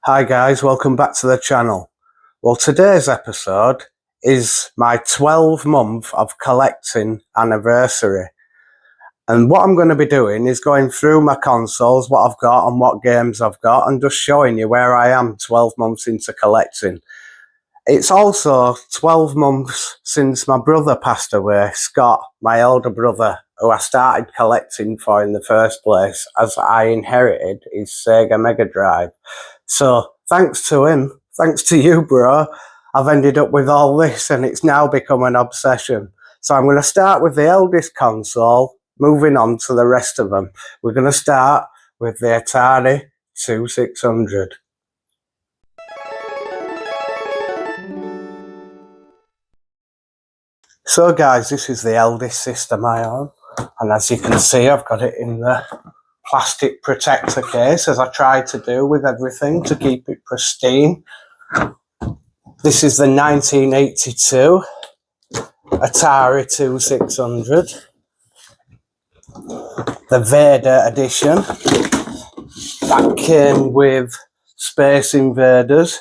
Hi guys, welcome back to the channel. Well, today's episode is my 12-month of collecting anniversary. And what I'm going to be doing is going through my consoles, what I've got and what games I've got, and just showing you where I am 12 months into collecting. It's also 12 months since my brother passed away, Scott, my older brother, who I started collecting for in the first place, as I inherited his Sega Mega Drive. So thanks to him, thanks to you, bro, I've ended up with all this and it's now become an obsession. So I'm going to start with the eldest console, moving on to the rest of them. We're going to start with the Atari 2600. So guys, this is the eldest system I own, and as you can see, I've got it in the plastic protector case, as I try to do with everything to keep it pristine. This is the 1982 Atari 2600, the Vader edition. That came with Space Invaders.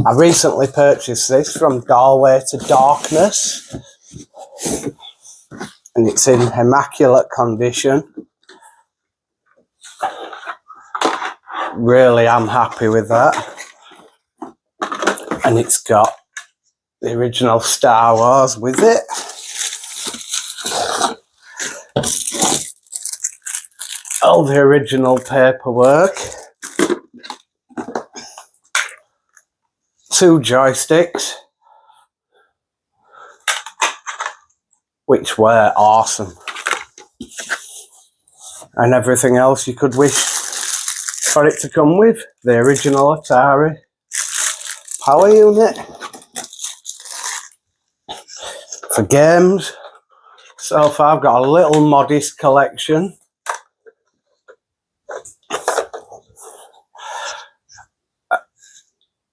I recently purchased this from Doorway to Darkness, and it's in immaculate condition. Really am happy with that. And it's got the original Star Wars with it. All the original paperwork. 2 joysticks, which were awesome. And everything else you could wish for it to come with. The original Atari power unit. For games, so far I've got a little modest collection.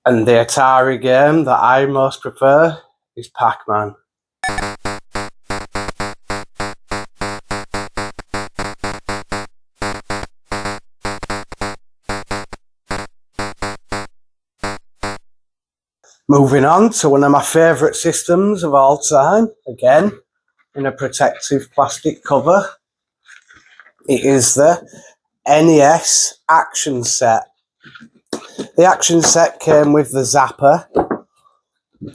And the Atari game that I most prefer is Pac-Man. Moving on to one of my favourite systems of all time, again in a protective plastic cover. It is the NES action set. The action set came with the Zapper,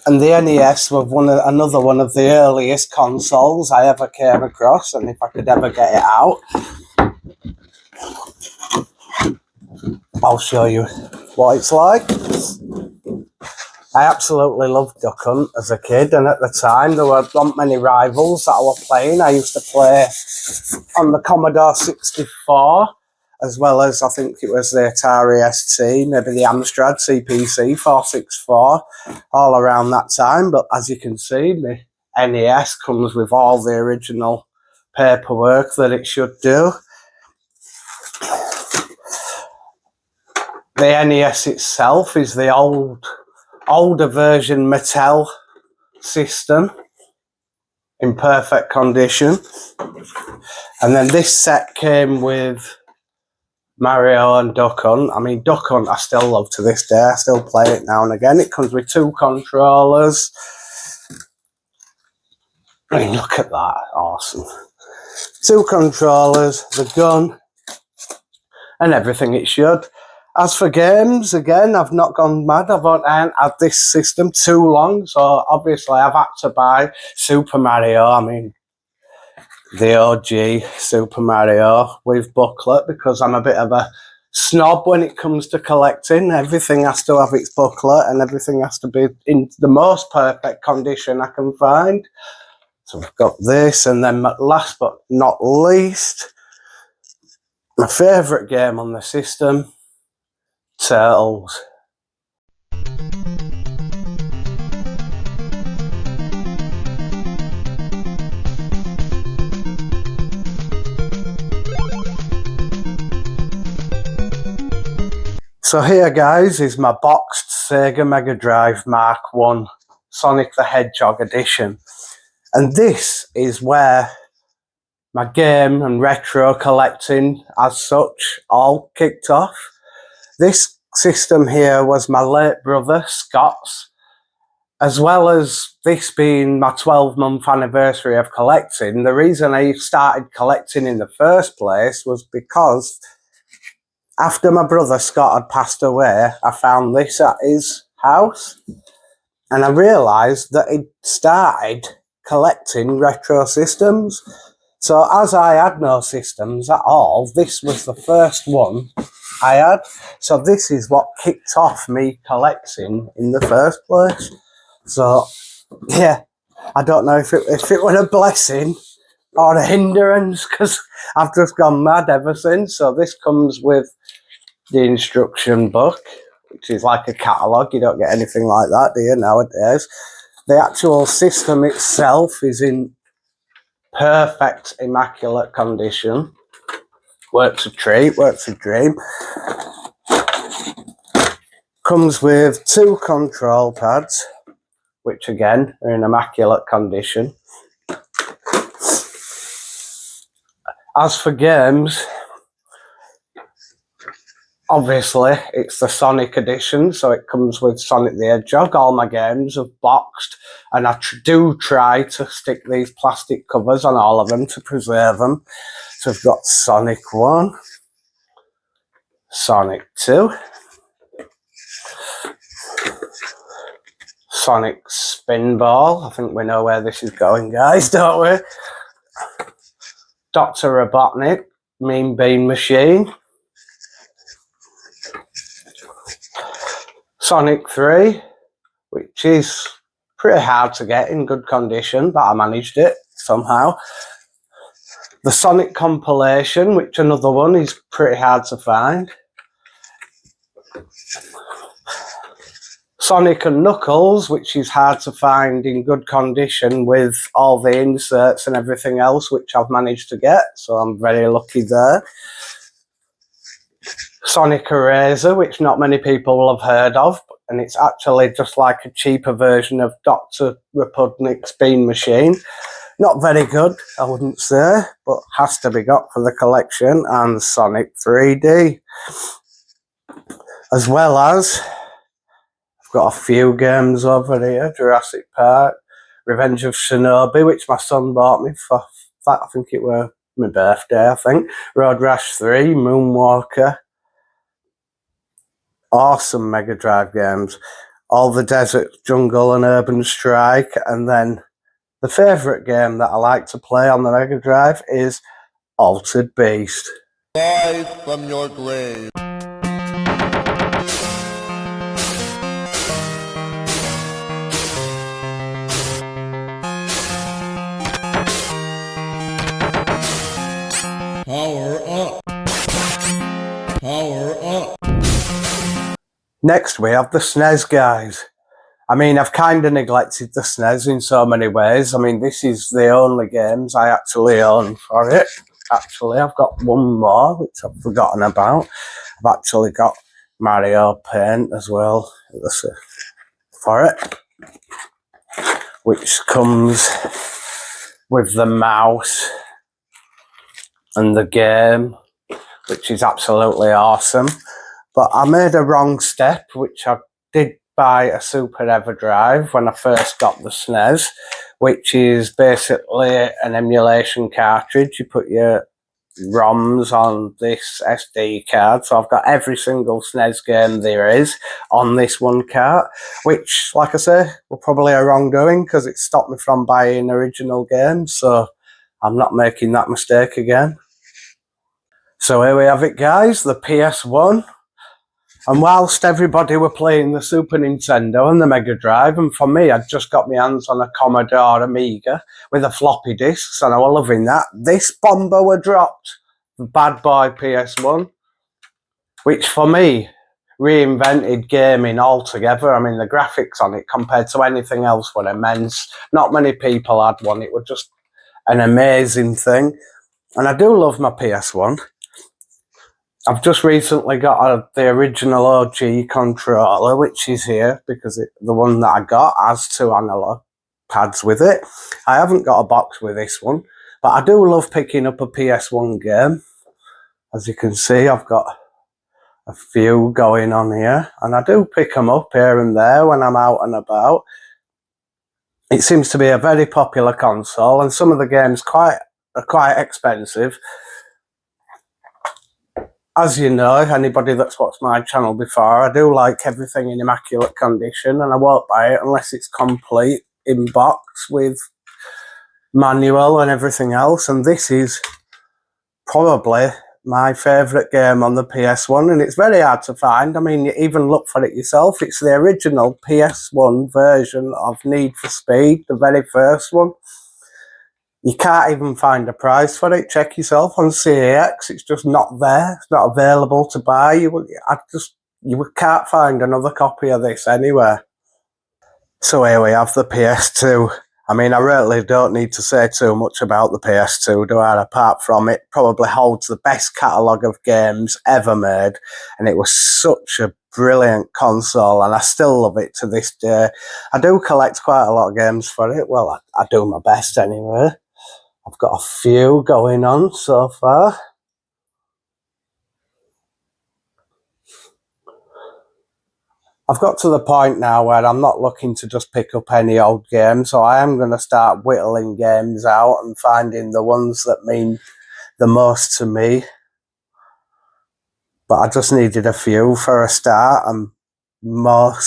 and the NES was another one of the earliest consoles I ever came across, and if I could ever get it out, I'll show you what it's like. I absolutely loved Duck Hunt as a kid, and at the time there weren't many rivals that I was playing. I used to play on the Commodore 64, as well as I think it was the Atari ST, maybe the Amstrad CPC 464, all around that time. But as you can see, the NES comes with all the original paperwork that it should do. The NES itself is the older version Mattel system in perfect condition. And then this set came with Mario and Duck Hunt. I mean, Duck Hunt I still love to this day. I still play it now and again. It comes with 2 controllers. I mean, look at that. Awesome. 2 controllers, the gun, and everything it should. As for games, again, I've not gone mad. I haven't had this system too long, so obviously I've had to buy Super Mario. I mean, the OG Super Mario with booklet, because I'm a bit of a snob when it comes to collecting. Everything has to have its booklet and everything has to be in the most perfect condition I can find. So we've got this, and then last but not least, my favourite game on the system, Turtles. So here, guys, is my boxed Sega Mega Drive Mark I Sonic the Hedgehog edition. And this is where my game and retro collecting as such all kicked off. This system here was my late brother Scott's. As well as this being my 12-month anniversary of collecting, the reason I started collecting in the first place was because after my brother Scott had passed away, I found this at his house and I realised that he'd started collecting retro systems. So as I had no systems at all, this was the first one I had. So this is what kicked off me collecting in the first place. So, yeah, I don't know if it was a blessing or a hindrance, because I've just gone mad ever since. So this comes with the instruction book, which is like a catalogue. You don't get anything like that, do you, nowadays? The actual system itself is in perfect, immaculate condition. Works a treat, works a dream. Comes with 2 control pads, which again are in immaculate condition. As for games, obviously it's the Sonic edition, so it comes with Sonic the Hedgehog. All my games are boxed, and I do try to stick these plastic covers on all of them to preserve them. So I've got Sonic 1, Sonic 2, Sonic Spinball. I think we know where this is going, guys, don't we? Dr. Robotnik, Mean Bean Machine. Sonic 3, which is pretty hard to get in good condition, but I managed it somehow. The Sonic compilation, which another one is pretty hard to find. Sonic and Knuckles, which is hard to find in good condition with all the inserts and everything else, which I've managed to get, so I'm very lucky there. Sonic Eraser, which not many people will have heard of, and it's actually just like a cheaper version of Dr. Robotnik's Bean Machine. Not very good, I wouldn't say, but has to be got for the collection. And Sonic 3D. As well as, I've got a few games over here. Jurassic Park, Revenge of Shinobi, which my son bought me for, I think it was my birthday, I think. Road Rash 3, Moonwalker. Awesome Mega Drive games. All the Desert Jungle and Urban Strike, and then the favourite game that I like to play on the Mega Drive is Altered Beast. Rise from your grave. Power up. Power up. Next we have the Snes, guys. I mean, I've kind of neglected the Snes in so many ways. I mean, this is the only games I actually own for it. Actually, I've got one more, which I've forgotten about. I've actually got Mario Paint as well for it, which comes with the mouse and the game, which is absolutely awesome. But I made a wrong step, which I did buy a Super EverDrive when I first got the Snes, which is basically an emulation cartridge. You put your ROMs on this SD card, so I've got every single Snes game there is on this one cart, which, like I say, was probably a wrongdoing because it stopped me from buying original games, so I'm not making that mistake again. So here we have it, guys, the PS1. And whilst everybody were playing the Super Nintendo and the Mega Drive, and for me, I'd just got my hands on a Commodore Amiga with a floppy disks, and I was loving that, this bomber were dropped, the bad boy PS1, which for me reinvented gaming altogether. I mean, the graphics on it compared to anything else were immense. Not many people had one. It was just an amazing thing. And I do love my PS1. I've just recently got the original OG controller, which is here, because the one that I got has 2 analog pads with it. I haven't got a box with this one, but I do love picking up a PS1 game. As you can see, I've got a few going on here, and I do pick them up here and there when I'm out and about. It seems to be a very popular console, and some of the games are quite expensive. As you know, anybody that's watched my channel before, I do like everything in immaculate condition, and I won't buy it unless it's complete in box with manual and everything else. And this is probably my favourite game on the PS1, and it's very hard to find. I mean, you even look for it yourself. It's the original PS1 version of Need for Speed, the very first one. You can't even find a price for it. Check yourself on CAX. It's just not there. It's not available to buy. You can't find another copy of this anywhere. So here we have the PS2. I mean, I really don't need to say too much about the PS2, do I? Apart from it probably holds the best catalogue of games ever made, and it was such a brilliant console, and I still love it to this day. I do collect quite a lot of games for it. Well, I do my best anyway. I've got a few going on so far. I've got to the point now where I'm not looking to just pick up any old game, so I am going to start whittling games out and finding the ones that mean the most to me. But I just needed a few for a start, and the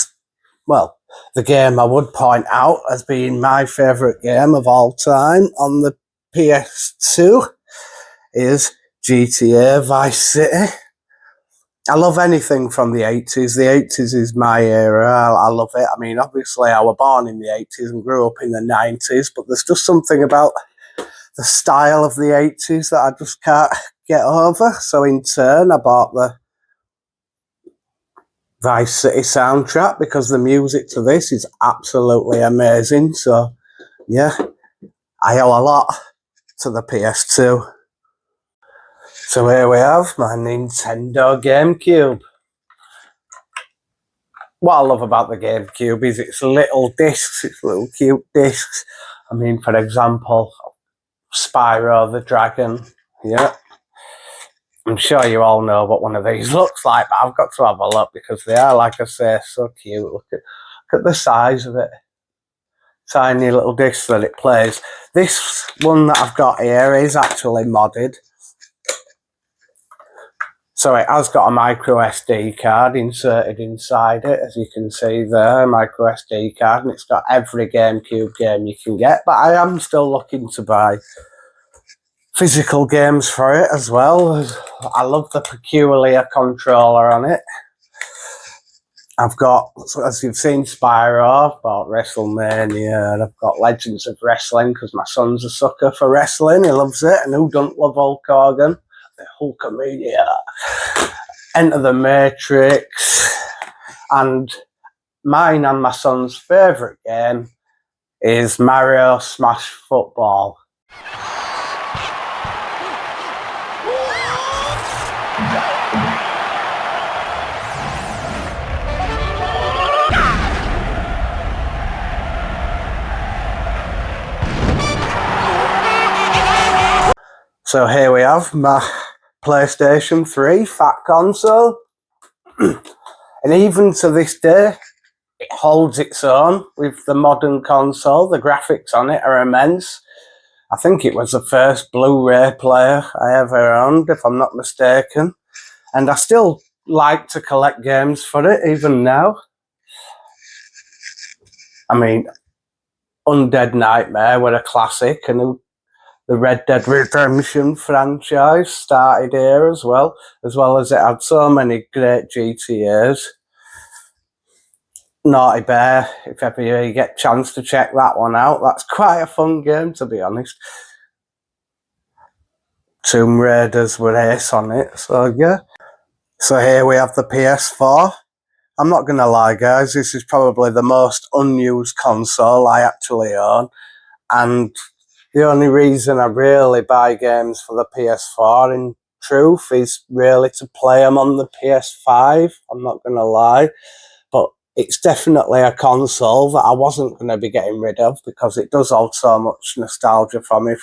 game I would point out as being my favourite game of all time on the PS2 is GTA Vice City. I love anything from the 80s. The 80s is my era. I love it. I mean, obviously, I was born in the 80s and grew up in the 90s, but there's just something about the style of the 80s that I just can't get over. So, in turn, I bought the Vice City soundtrack because the music to this is absolutely amazing. So, yeah, I owe a lot to the PS2. So, here we have my Nintendo GameCube. What I love about the GameCube is its little discs, its little cute discs. I mean, for example, Spyro the Dragon. Yeah. I'm sure you all know what one of these looks like, but I've got to have a look because they are, like I say, so cute. Look at the size of it. Tiny little disc that it plays. This one that I've got here is actually modded. So it has got a micro SD card inserted inside it, as you can see there, a micro SD card, and it's got every GameCube game you can get, but I am still looking to buy physical games for it as well. I love the peculiar controller on it. I've got, as you've seen, Spyro, I've got WrestleMania, and I've got Legends of Wrestling, because my son's a sucker for wrestling, he loves it, and who doesn't love Hulk Hogan? The Hulkamania, Enter the Matrix, and mine and my son's favourite game is Mario Smash Football. So here we have my PlayStation 3 fat console, and even to this day it holds its own with the modern console. The graphics on it are immense. I think it was the first Blu-ray player I ever owned, if I'm not mistaken, and I still like to collect games for it even now. I mean, Undead Nightmare were a classic, and the Red Dead Redemption franchise started here as well as it had so many great GTAs. Naughty Bear, if ever you get a chance to check that one out, that's quite a fun game, to be honest. Tomb Raiders were ace on it, so yeah. So here we have the PS4. I'm not going to lie, guys, this is probably the most unused console I actually own, and the only reason I really buy games for the PS4, in truth, is really to play them on the PS5. I'm not going to lie. But it's definitely a console that I wasn't going to be getting rid of because it does hold so much nostalgia for me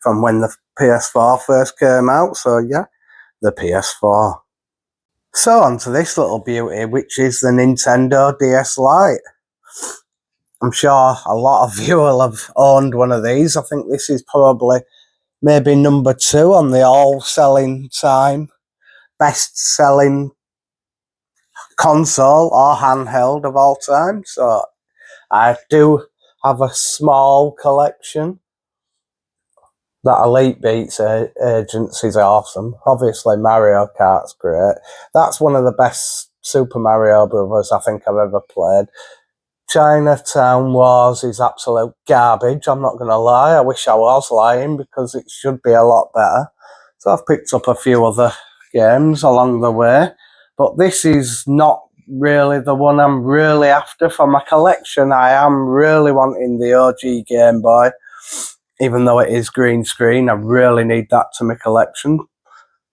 from when the PS4 first came out. So, yeah, the PS4. So on to this little beauty, which is the Nintendo DS Lite. I'm sure a lot of you will have owned one of these. I think this is probably maybe number 2 on the all-selling time, best-selling console or handheld of all time. So I do have a small collection. That Elite Beats Agents is awesome. Obviously Mario Kart's great. That's one of the best Super Mario Brothers I think I've ever played. Chinatown Wars is absolute garbage, I'm not going to lie. I wish I was lying because it should be a lot better. So I've picked up a few other games along the way. But this is not really the one I'm really after for my collection. I am really wanting the OG Game Boy. Even though it is green screen, I really need that to my collection.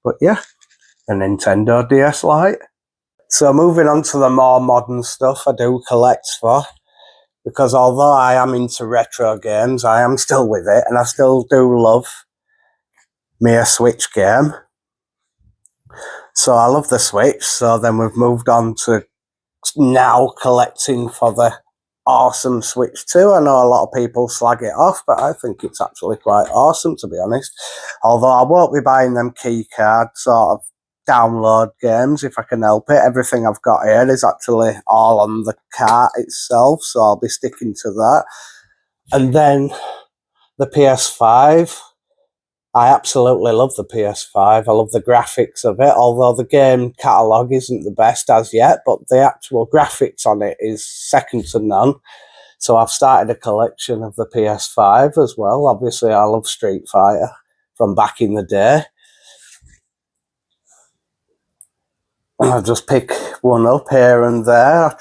But yeah, the Nintendo DS Lite. So moving on to the more modern stuff I do collect for. Because although I am into retro games, I am still with it. And I still do love me a Switch game. So I love the Switch. So then we've moved on to now collecting for the awesome Switch 2. I know a lot of people slag it off, but I think it's actually quite awesome, to be honest. Although I won't be buying them key card sort of download games if I can help it. Everything I've got here is actually all on the cart itself, so I'll be sticking to that. And then the PS5. I absolutely love the PS5. I love the graphics of it, although the game catalogue isn't the best as yet, but the actual graphics on it is second to none. So I've started a collection of the PS5 as well. Obviously, I love Street Fighter from back in the day. I'll just pick one up here and there. I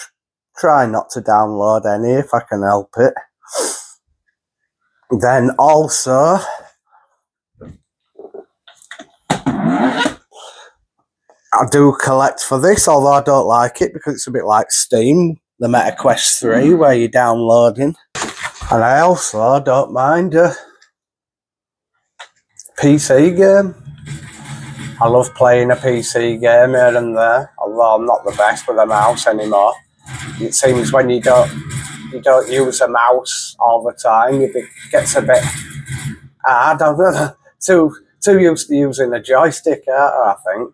try not to download any if I can help it. Then also, I do collect for this, although I don't like it because it's a bit like Steam, the Meta Quest 3, where you're downloading. And I also don't mind a PC game. I love playing a PC game here and there, although I'm not the best with a mouse anymore. It seems when you don't use a mouse all the time, it gets a bit hard. I'm too used to using a joystick, I think.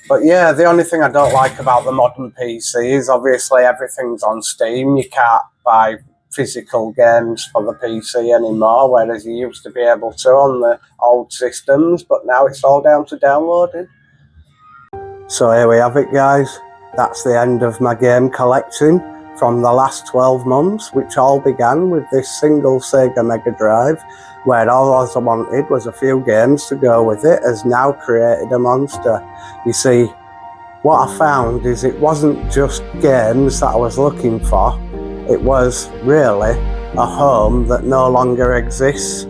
But yeah, the only thing I don't like about the modern PC is obviously everything's on Steam. You can't buy physical games for the PC anymore, whereas you used to be able to on the old systems, but now it's all down to downloading. So here we have it, guys. That's the end of my game collecting from the last 12 months, which all began with this single Sega Mega Drive, where all I wanted was a few games to go with it, has now created a monster. You see, what I found is it wasn't just games that I was looking for, it was really a home that no longer exists.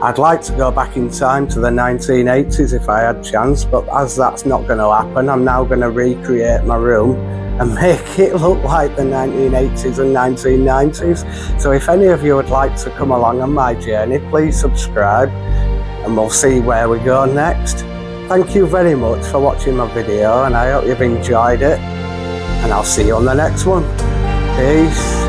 I'd like to go back in time to the 1980s if I had chance, but as that's not going to happen, I'm now going to recreate my room and make it look like the 1980s and 1990s. So if any of you would like to come along on my journey, please subscribe and we'll see where we go next. Thank you very much for watching my video and I hope you've enjoyed it, and I'll see you on the next one. Peace.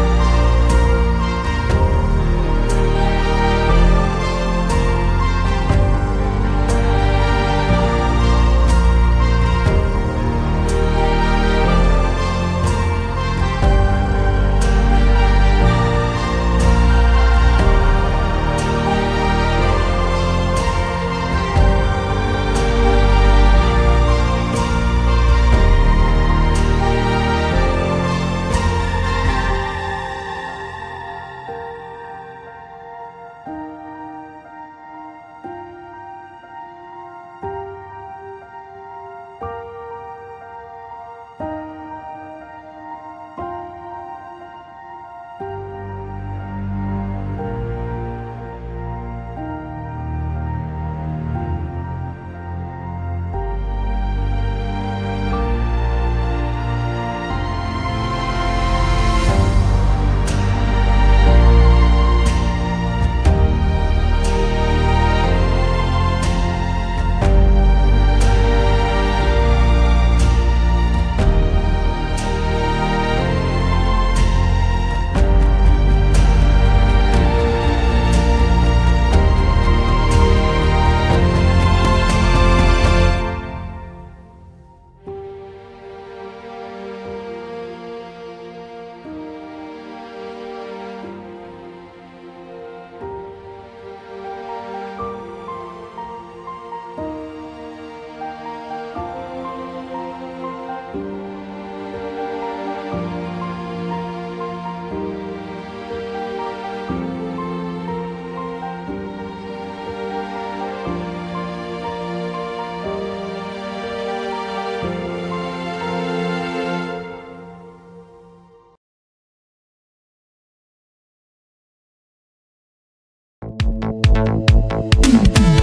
it.